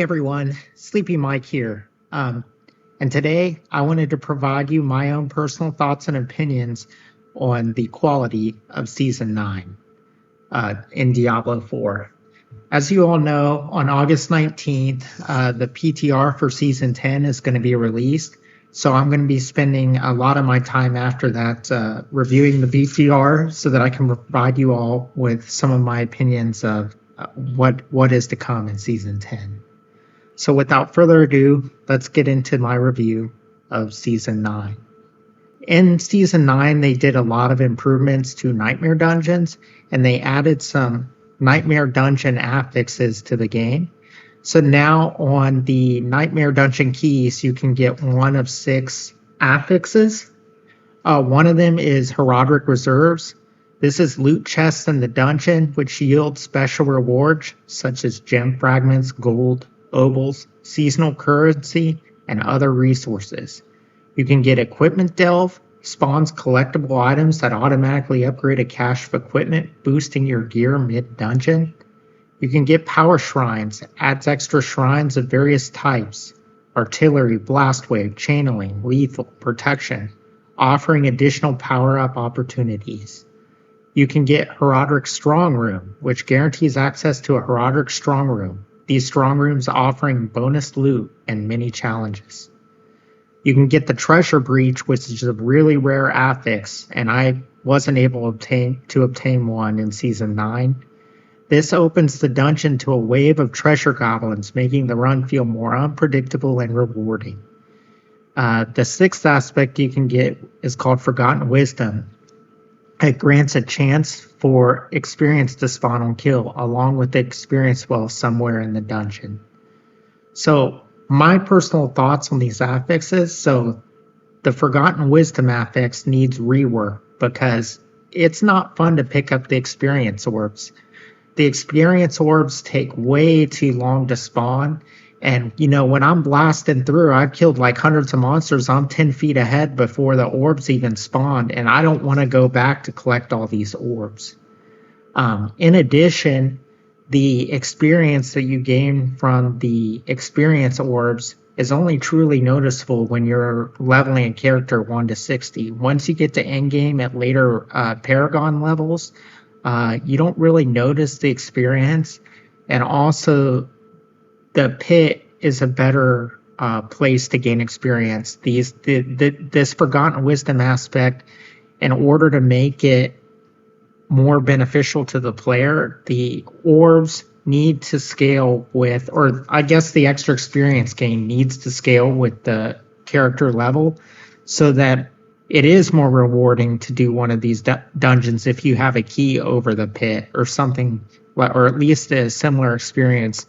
everyone, Sleepy Mike here. And today I wanted to provide you my own personal thoughts and opinions on the quality of Season 9 in Diablo 4. As you all know, on August 19th, the PTR for Season 10 is going to be released. So I'm going to be spending a lot of my time after that reviewing the PTR so that I can provide you all with some of my opinions of what is to come in Season 10. So without further ado, let's get into my review of Season 9. In Season 9, they did a lot of improvements to Nightmare Dungeons, and they added some Nightmare Dungeon affixes to the game. So now on the Nightmare Dungeon keys, you can get one of 6 affixes. One of them is Herodic Reserves. This is loot chests in the dungeon, which yield special rewards, such as gem fragments, gold, obols, seasonal currency, and other resources. You can get Equipment Delve, spawns collectible items that automatically upgrade a cache of equipment, boosting your gear mid-dungeon. You can get Power Shrines, adds extra shrines of various types, artillery, blast wave, channeling, lethal, protection, offering additional power-up opportunities. You can get Herodic Strong Room, which guarantees access to a Herodic Strong Room. These strong rooms offering bonus loot and many challenges. You can get the Treasure Breach, which is a really rare affix, and I wasn't able to obtain one in Season 9. This opens the dungeon to a wave of treasure goblins, making the run feel more unpredictable and rewarding. The 6th aspect you can get is called Forgotten Wisdom. It grants a chance for experience to spawn on kill, along with the experience well somewhere in the dungeon. So, my personal thoughts on these affixes. So, the Forgotten Wisdom affix needs rework because it's not fun to pick up the experience orbs. The experience orbs take way too long to spawn. And, when I'm blasting through, I've killed like hundreds of monsters. I'm 10 feet ahead before the orbs even spawned. And I don't want to go back to collect all these orbs. In addition, the experience that you gain from the experience orbs is only truly noticeable when you're leveling a character 1 to 60. Once you get to endgame at later Paragon levels, you don't really notice the experience, and also the pit is a better place to gain experience. This Forgotten Wisdom aspect, in order to make it more beneficial to the player, the orbs need to scale with, or I guess the extra experience gain needs to scale with the character level, so that it is more rewarding to do one of these dungeons if you have a key over the pit or something, or at least a similar experience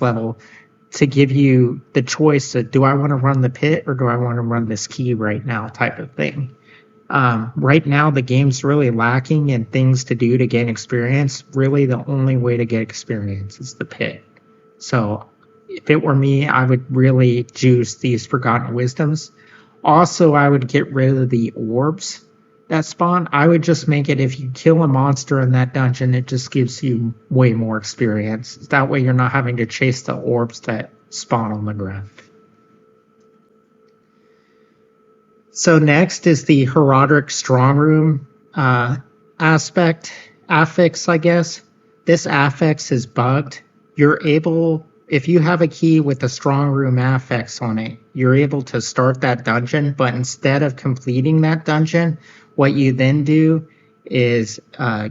level to give you the choice of, do I want to run the pit or do I want to run this key right now type of thing. Right now, the game's really lacking in things to do to gain experience. Really, the only way to get experience is the pit. So if it were me, I would really juice these Forgotten Wisdoms. Also, I would get rid of the orbs that spawn. I would just make it, if you kill a monster in that dungeon, it just gives you way more experience. That way you're not having to chase the orbs that spawn on the ground. So next is the Herodic Strong Room affix, I guess. This affix is bugged. You're able, if you have a key with a strong room affix on it, you're able to start that dungeon, but instead of completing that dungeon, what you then do is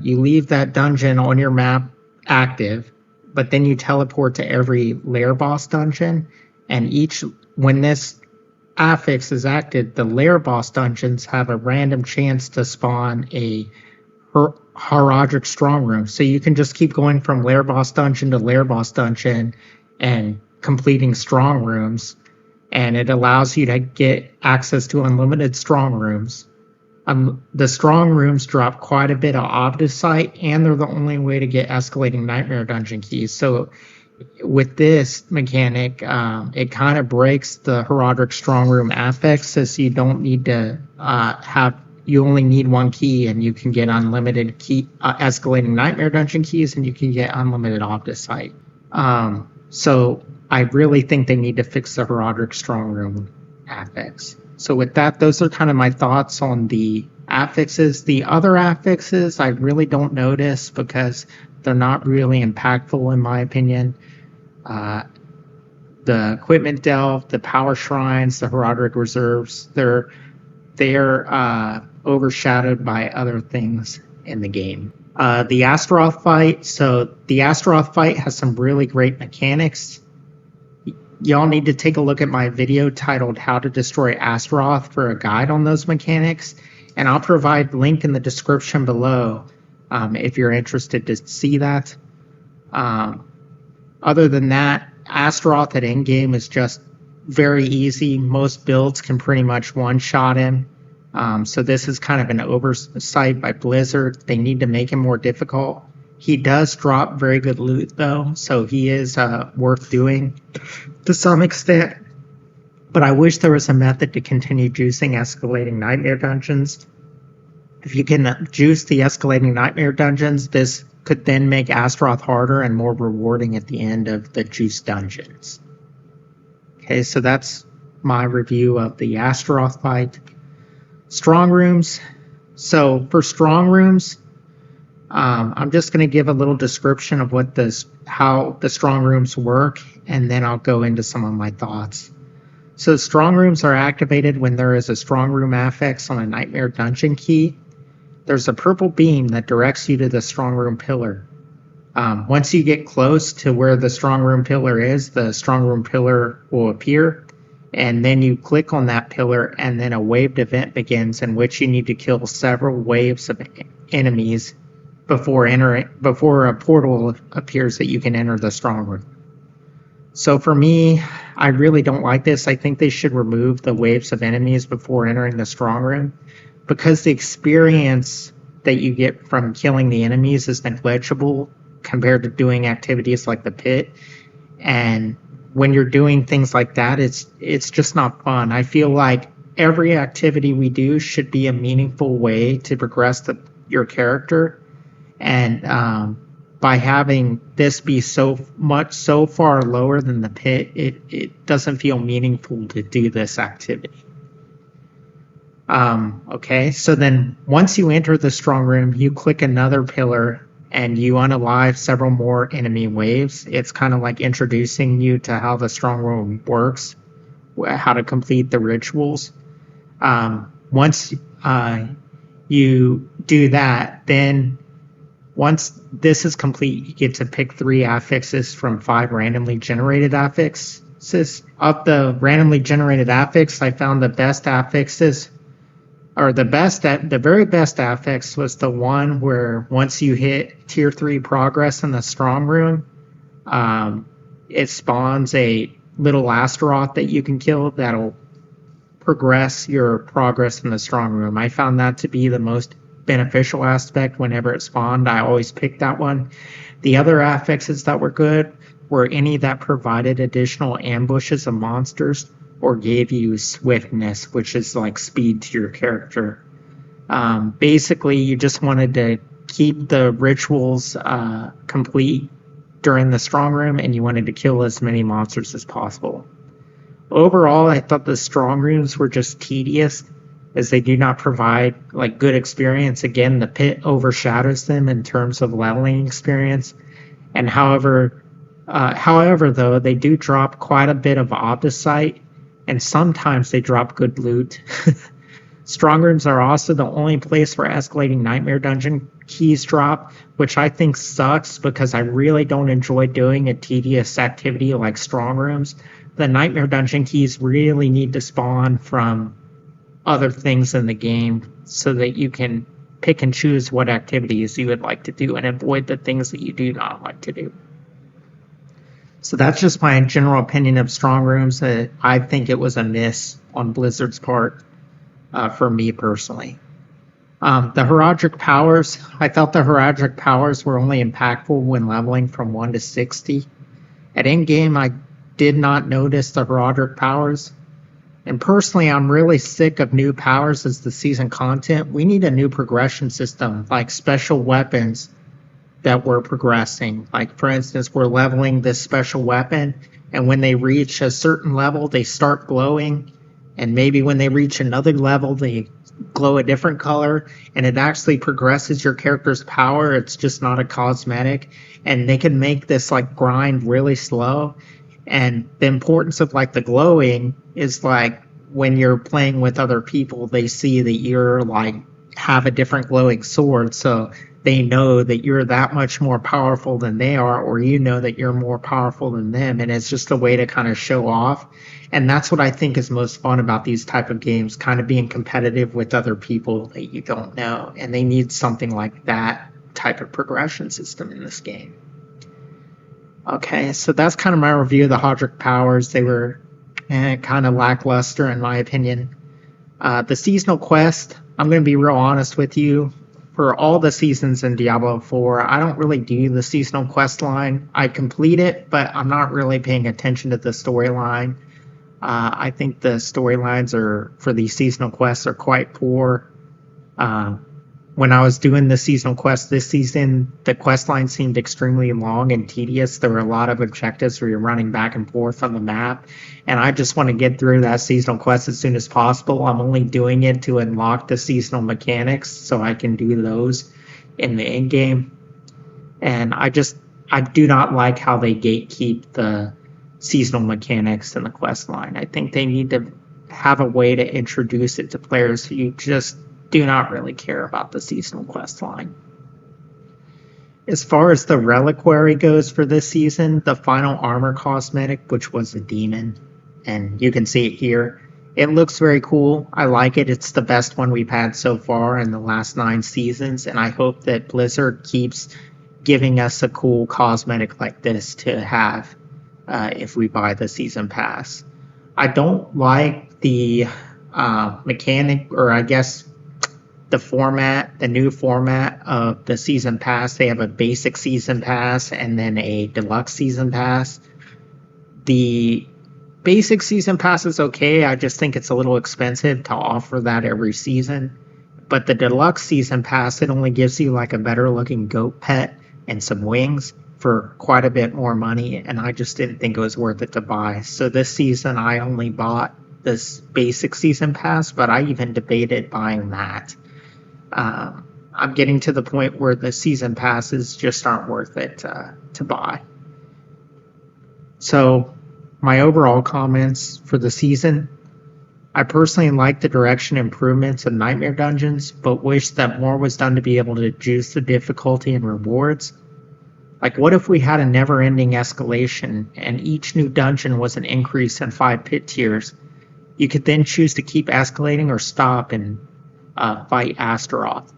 you leave that dungeon on your map active, but then you teleport to every lair boss dungeon, and when this affix is active, the lair boss dungeons have a random chance to spawn a Herodic Strong Room. So you can just keep going from lair boss dungeon to lair boss dungeon and completing strong rooms, and it allows you to get access to unlimited strong rooms. The strong rooms drop quite a bit of Obdicite, and they're the only way to get escalating Nightmare Dungeon keys. So with this mechanic, it kind of breaks the Herodic Strong Room affix, as you don't need to you only need one key, and you can get unlimited escalating Nightmare Dungeon keys, and you can get unlimited Obdicite. So I really think they need to fix the Herodic Strong Room affix. So with that, those are kind of my thoughts on the affixes. The other affixes I really don't notice because they're not really impactful in my opinion. The equipment delve, the power shrines, the Herodic reserves, they're overshadowed by other things in the game. The Astaroth fight. So the Astaroth fight has some really great mechanics. Y'all need to take a look at my video titled How to Destroy Astaroth for a guide on those mechanics. And I'll provide link in the description below if you're interested to see that. Other than that, Astaroth at endgame is just very easy. Most builds can pretty much one-shot him. So this is kind of an oversight by Blizzard. They need to make him more difficult. He does drop very good loot though, so he is worth doing to some extent. But I wish there was a method to continue juicing escalating nightmare dungeons. If you can juice the escalating nightmare dungeons, this could then make Astaroth harder and more rewarding at the end of the juice dungeons. Okay, so that's my review of the Astaroth fight. Strong rooms. So for strong rooms, I'm just going to give a little description of how the strong rooms work, and then I'll go into some of my thoughts. So strong rooms are activated when there is a strong room affix on a nightmare dungeon key. There's a purple beam that directs you to the strong room pillar. Once you get close to where the strong room pillar is, the strong room pillar will appear, and then you click on that pillar, and then a waved event begins in which you need to kill several waves of enemies before a portal appears that you can enter the strong room. So for me, I really don't like this. I think they should remove the waves of enemies before entering the strong room, because the experience that you get from killing the enemies is negligible compared to doing activities like the pit. And when you're doing things like that, it's just not fun. I feel like every activity we do should be a meaningful way to progress your character. And by having this be so far lower than the pit, it doesn't feel meaningful to do this activity. Okay, so then once you enter the strong room, you click another pillar and you unalive several more enemy waves. It's kind of like introducing you to how the strong room works, how to complete the rituals. Once you do that, then once this is complete, you get to pick 3 affixes from 5 randomly generated affixes. Of the randomly generated affix, I found the best affixes, or the very best affix was the one where once you hit tier 3 progress in the strong room, it spawns a little Astaroth that you can kill that'll progress your progress in the strong room. I found that to be the most beneficial aspect. Whenever it spawned, I always picked that one. The other affixes that were good were any that provided additional ambushes of monsters or gave you swiftness, which is like speed to your character. Basically, you just wanted to keep the rituals complete during the strong room, and you wanted to kill as many monsters as possible. Overall, I thought the strong rooms were just tedious, as they do not provide like good experience. Again, the pit overshadows them in terms of leveling experience. And however though, they do drop quite a bit of opposite, and sometimes they drop good loot. Strong rooms are also the only place where escalating nightmare dungeon keys drop, which I think sucks because I really don't enjoy doing a tedious activity like strong rooms. The nightmare dungeon keys really need to spawn from other things in the game so that you can pick and choose what activities you would like to do and avoid the things that you do not like to do. So that's just my general opinion of strong rooms. I think it was a miss on Blizzard's part for me personally. The heraldic powers, I felt the heraldic powers were only impactful when leveling from 1 to 60. At endgame, I did not notice the heraldic powers. And personally, I'm really sick of new powers as the season content. We need a new progression system, like special weapons that we're progressing. Like, for instance, we're leveling this special weapon, and when they reach a certain level, they start glowing. And maybe when they reach another level, they glow a different color, and it actually progresses your character's power. It's just not a cosmetic. And they can make this like grind really slow. And the importance of like the glowing is like when you're playing with other people, they see that you're like have a different glowing sword. So they know that you're that much more powerful than they are, or you know that you're more powerful than them. And it's just a way to kind of show off. And that's what I think is most fun about these type of games, kind of being competitive with other people that you don't know. And they need something like that type of progression system in this game. Okay, so that's kind of my review of the Hodrick powers. They were kind of lackluster in my opinion. The seasonal quest, I'm going to be real honest with you. For all the seasons in Diablo 4, I don't really do the seasonal quest line. I complete it, but I'm not really paying attention to the storyline. I think the storylines for these seasonal quests are quite poor. When I was doing the seasonal quest this season, the quest line seemed extremely long and tedious. There were a lot of objectives where you're running back and forth on the map, and I just want to get through that seasonal quest as soon as possible. I'm only doing it to unlock the seasonal mechanics so I can do those in the end game. And I do not like how they gatekeep the seasonal mechanics in the quest line. I think they need to have a way to introduce it to players who just do not really care about the seasonal quest line. As far as the reliquary goes for this season, the final armor cosmetic, which was a demon, and you can see it here, it looks very cool. I like it. It's the best one we've had so far in the last 9 seasons, and I hope that Blizzard keeps giving us a cool cosmetic like this to have if we buy the season pass. I don't like the mechanic, or I guess the new format of the season pass. They have a basic season pass and then a deluxe season pass. The basic season pass is okay. I just think it's a little expensive to offer that every season. But the deluxe season pass, it only gives you like a better looking goat pet and some wings for quite a bit more money, and I just didn't think it was worth it to buy. So this season I only bought this basic season pass, but I even debated buying that. I'm getting to the point where the season passes just aren't worth it to buy. So my overall comments for the season, I personally like the direction improvements of Nightmare Dungeons, but wish that more was done to be able to juice the difficulty and rewards. Like, what if we had a never-ending escalation and each new dungeon was an increase in 5 pit tiers? You could then choose to keep escalating or stop and fight Astaroth.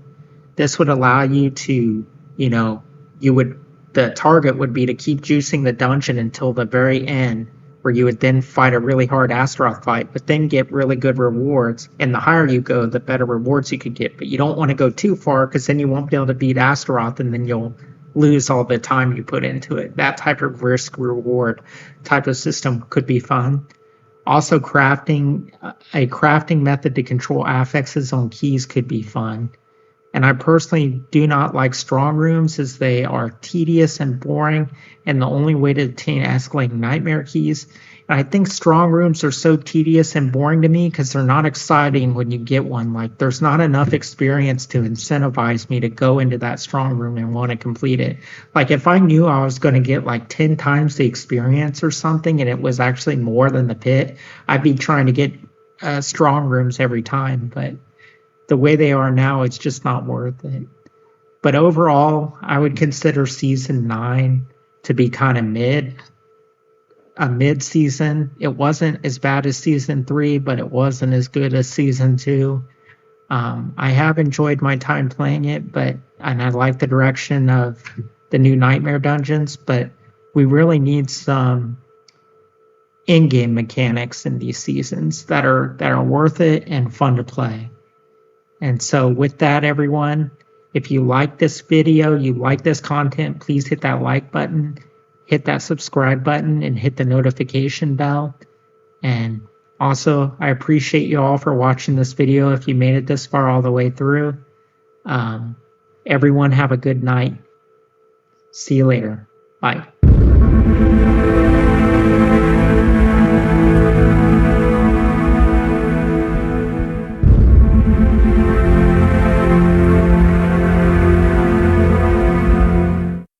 This would allow you to, the target would be to keep juicing the dungeon until the very end, where you would then fight a really hard Astaroth fight, but then get really good rewards. And the higher you go, the better rewards you could get. But you don't want to go too far, because then you won't be able to beat Astaroth, and then you'll lose all the time you put into it. That type of risk-reward type of system could be fun. Also, a crafting method to control affixes on keys could be fun. And I personally do not like strong rooms, as they are tedious and boring, and the only way to obtain escalating nightmare keys. And I think strong rooms are so tedious and boring to me because they're not exciting when you get one. Like, there's not enough experience to incentivize me to go into that strong room and want to complete it. Like, if I knew I was going to get like 10 times the experience or something, and it was actually more than the pit, I'd be trying to get strong rooms every time. But the way they are now, it's just not worth it. But overall, I would consider Season 9 to be kind of a mid-season. It wasn't as bad as Season 3, but it wasn't as good as Season 2. I have enjoyed my time playing it, and I like the direction of the new Nightmare Dungeons, but we really need some in-game mechanics in these seasons that are worth it and fun to play. And so with that, everyone, if you like this video, you like this content, please hit that like button, hit that subscribe button, and hit the notification bell. And also, I appreciate you all for watching this video if you made it this far all the way through. Everyone have a good night. See you later. Bye.